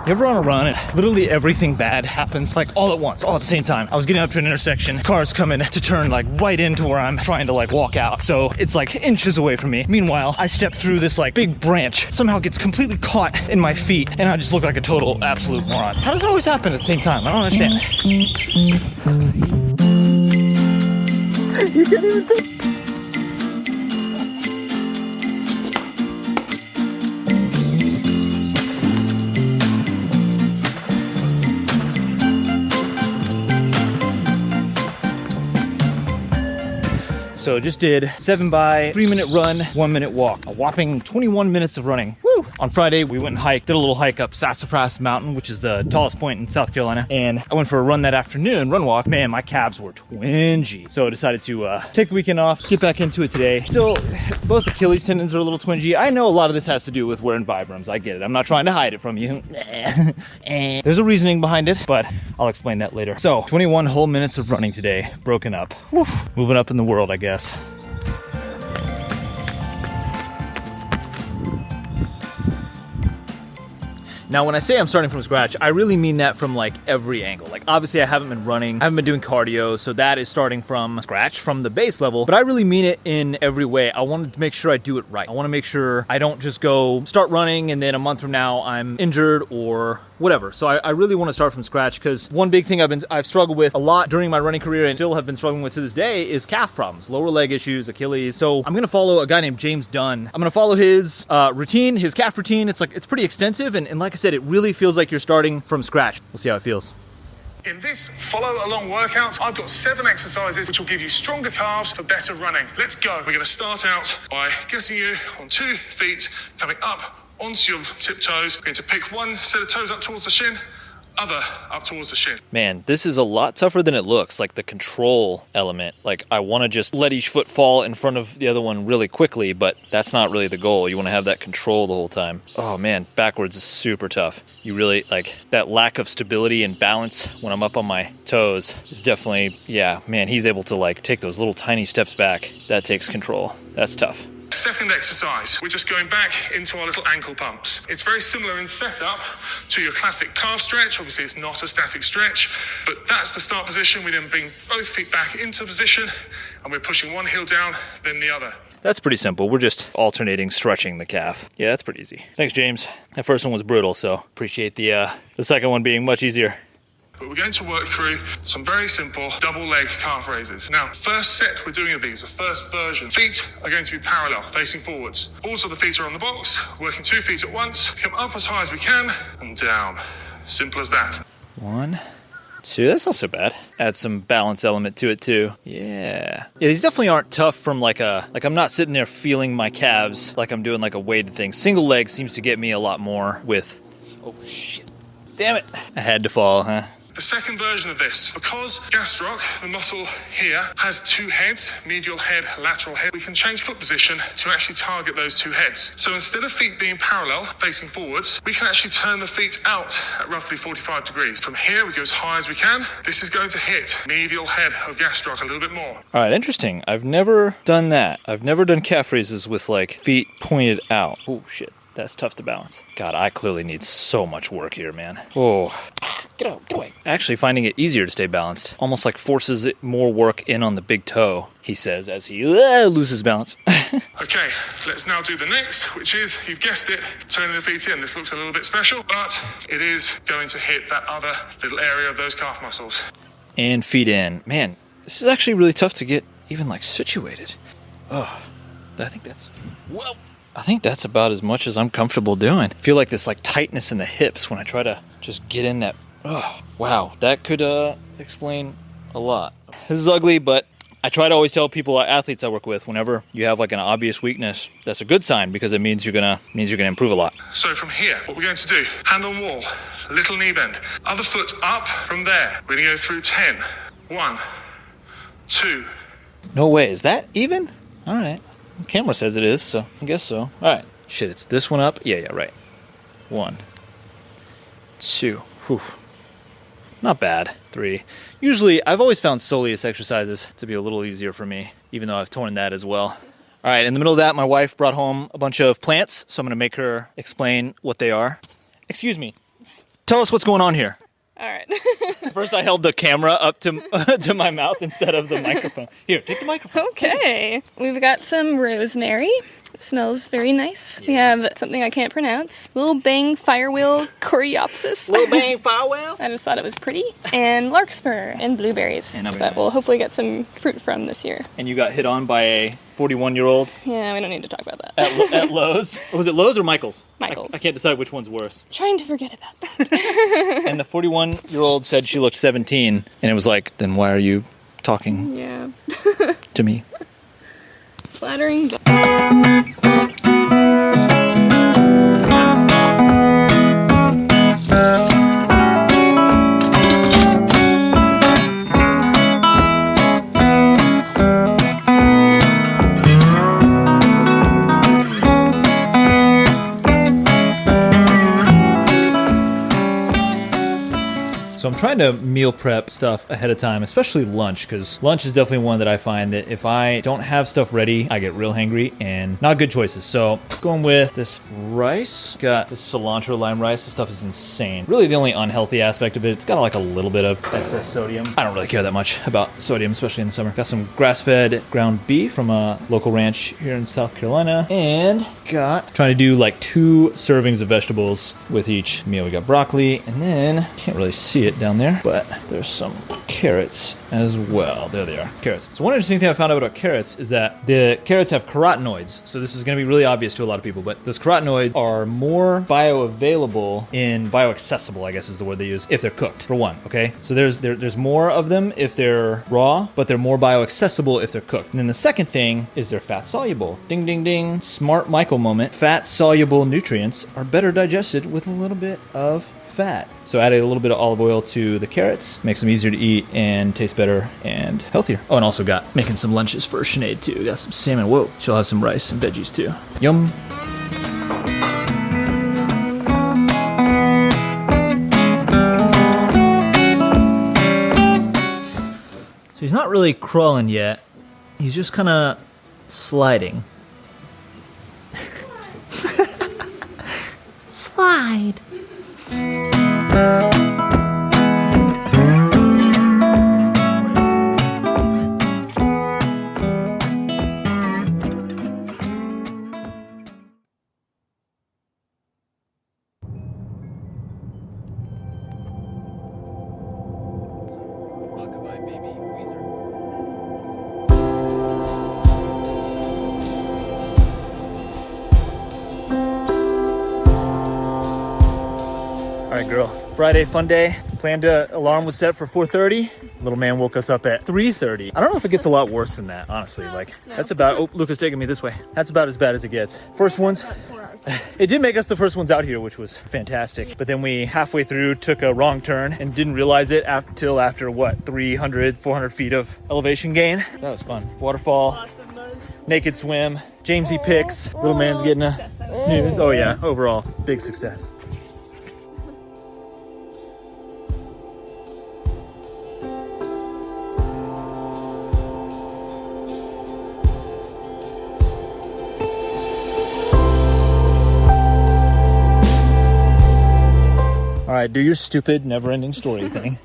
You ever on a run and literally everything bad happens like all at once, all at the same time? I was getting up to an intersection, cars coming to turn like right into where I'm trying to like walk out. So it's like inches away from me. Meanwhile, I step through this like big branch, somehow gets completely caught in my feet, and I just look like a total absolute moron. How does it always happen at the same time? I don't understand. You can't even think. So just did 7 by 3-minute run, 1-minute walk. A whopping 21 minutes of running. Woo! On Friday, we went and hiked, did a little hike up Sassafras Mountain, which is the tallest point in South Carolina. And I went for a run that afternoon, run walk. Man, my calves were twingy. So I decided to take the weekend off, get back into it today. Still, both Achilles tendons are a little twingy. I know a lot of this has to do with wearing Vibrams. I get it. I'm not trying to hide it from you. There's a reasoning behind it, but I'll explain that later. So 21 whole minutes of running today, broken up. Woo. Moving up in the world, I guess. Now, when I say I'm starting from scratch, I really mean that from like every angle. Like obviously I haven't been running, I haven't been doing cardio, so that is starting from scratch, from the base level, but I really mean it in every way. I wanted to make sure I do it right. I want to make sure I don't just go start running and then a month from now I'm injured or whatever. So I really want to start from scratch, because one big thing I've struggled with a lot during my running career and still have been struggling with to this day is calf problems, lower leg issues, Achilles. So I'm going to follow a guy named James Dunne. I'm going to follow his routine, his calf routine. It's pretty extensive. And like I said, it really feels like you're starting from scratch. We'll see how it feels. In this follow-along workout, I've got 7 exercises which will give you stronger calves for better running. Let's go. We're going to start out by getting you on 2 feet, coming up onto your tiptoes. We're going to pick one set of toes up towards the shin, other up towards the shin. Man, this is a lot tougher than it looks. Like the control element, like I want to just let each foot fall in front of the other one really quickly, but that's not really the goal. You want to have that control the whole time. Oh man, backwards is super tough. You really, like, that lack of stability and balance when I'm up on my toes is definitely, yeah, man, he's able to like take those little tiny steps back. That takes control. That's tough. Second exercise, we're just going back into our little ankle pumps. It's very similar in setup to your classic calf stretch. Obviously, it's not a static stretch, but that's the start position. We then bring both feet back into position, and we're pushing one heel down, then the other. That's pretty simple. We're just alternating stretching the calf. Yeah, that's pretty easy. Thanks, James. That first one was brutal, so appreciate the second one being much easier. But we're going to work through some very simple double leg calf raises. Now, first set we're doing of these, the first version. Feet are going to be parallel, facing forwards. Balls of the feet are on the box, working 2 feet at once. Come up as high as we can and down. Simple as that. 1, 2, that's not so bad. Add some balance element to it too. Yeah, these definitely aren't tough from like I'm not sitting there feeling my calves like I'm doing like a weighted thing. Single leg seems to get me a lot more with, oh shit, damn it. I had to fall, huh? The second version of this, because gastroc, the muscle here, has 2 heads, medial head, lateral head, we can change foot position to actually target those 2 heads. So instead of feet being parallel, facing forwards, we can actually turn the feet out at roughly 45 degrees. From here, we go as high as we can. This is going to hit medial head of gastroc a little bit more. All right, interesting. I've never done that. I've never done calf raises with like feet pointed out. Oh shit. That's tough to balance. God, I clearly need so much work here, man. Oh, get out, get away. Actually finding it easier to stay balanced. Almost like forces it more work in on the big toe, he says, as he loses balance. Okay, let's now do the next, which is, you've guessed it, turning the feet in. This looks a little bit special, but it is going to hit that other little area of those calf muscles. And feet in. Man, this is actually really tough to get even like situated. Oh, I think that's, whoa. I think that's about as much as I'm comfortable doing. I feel like this like tightness in the hips when I try to just get in that. Oh, wow, that could explain a lot. This is ugly, but I try to always tell people, athletes I work with, whenever you have like an obvious weakness, that's a good sign, because it means you're gonna improve a lot. So from here, what we're going to do, hand on wall, little knee bend, other foot up. From there, we're gonna go through 10. 1, 2. No way, is that even? All right. The camera says it is, so I guess so. All right. Shit, it's this one up? Yeah, right. 1, 2. Whew. Not bad. 3. Usually, I've always found soleus exercises to be a little easier for me, even though I've torn that as well. All right, in the middle of that, my wife brought home a bunch of plants, so I'm going to make her explain what they are. Excuse me. Tell us what's going on here. All right. First, I held the camera up to to my mouth instead of the microphone. Here, take the microphone. Okay. We've got some rosemary. It smells very nice. We have something I can't pronounce. Little Bang Firewheel Coreopsis. Little bang firewheel. I just thought it was pretty. And larkspur and blueberries. And that we'll hopefully get some fruit from this year. And you got hit on by a 41-year-old Yeah, we don't need to talk about that. at Lowe's. Was it Lowe's or Michael's? Michael's. I can't decide which one's worse. Trying to forget about that. And the 41-year-old said she looked 17, and it was like, then why are you talking Yeah. to me? Flattering. So I'm trying to meal prep stuff ahead of time, especially lunch, because lunch is definitely one that I find that if I don't have stuff ready, I get real hangry and not good choices. So going with this rice, got this cilantro lime rice. This stuff is insane. Really the only unhealthy aspect of it, it's got like a little bit of excess sodium. I don't really care that much about sodium, especially in the summer. Got some grass-fed ground beef from a local ranch here in South Carolina, and trying to do like 2 servings of vegetables with each meal. We got broccoli, and then can't really see it down there, but there's some carrots as well. There they are, carrots. So one interesting thing I found out about carrots is that the carrots have carotenoids. So this is going to be really obvious to a lot of people, but those carotenoids are more bioavailable bioaccessible, I guess is the word they use, if they're cooked, for one, okay? So there's more of them if they're raw, but they're more bioaccessible if they're cooked. And then the second thing is they're fat soluble. Ding, ding, ding. Smart Michael moment. Fat soluble nutrients are better digested with a little bit of fat. So adding a little bit of olive oil to the carrots makes them easier to eat and taste better and healthier. Oh, and also got making some lunches for Sinead too. Got some salmon. Whoa, she'll have some rice and veggies too. Yum. So he's not really crawling yet. He's just kind of sliding. Slide. All right, girl. Friday fun day. Alarm was set for 4:30. Little man woke us up at 3:30. I don't know if it gets a lot worse than that, honestly. That's about, oh, Luca's taking me this way. That's about as bad as it gets. First ones, it did make us the first ones out here, which was fantastic. But then we halfway through took a wrong turn and didn't realize it until after what, 300, 400 feet of elevation gain. That was fun. Waterfall, Lots of mud. naked swim, Jamesy picks. Little man's getting a snooze. Oh yeah, overall, big success. All right, do your stupid never-ending story thing.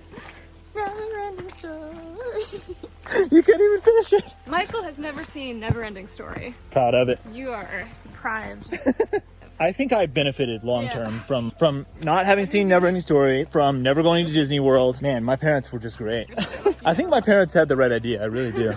Never-ending story. You can't even finish it. Michael has never seen Never-ending Story. Proud of it. You are deprived. I think I benefited long-term from not having seen Never-ending Story, from never going to Disney World. Man, my parents were just great. I think my parents had the right idea. I really do.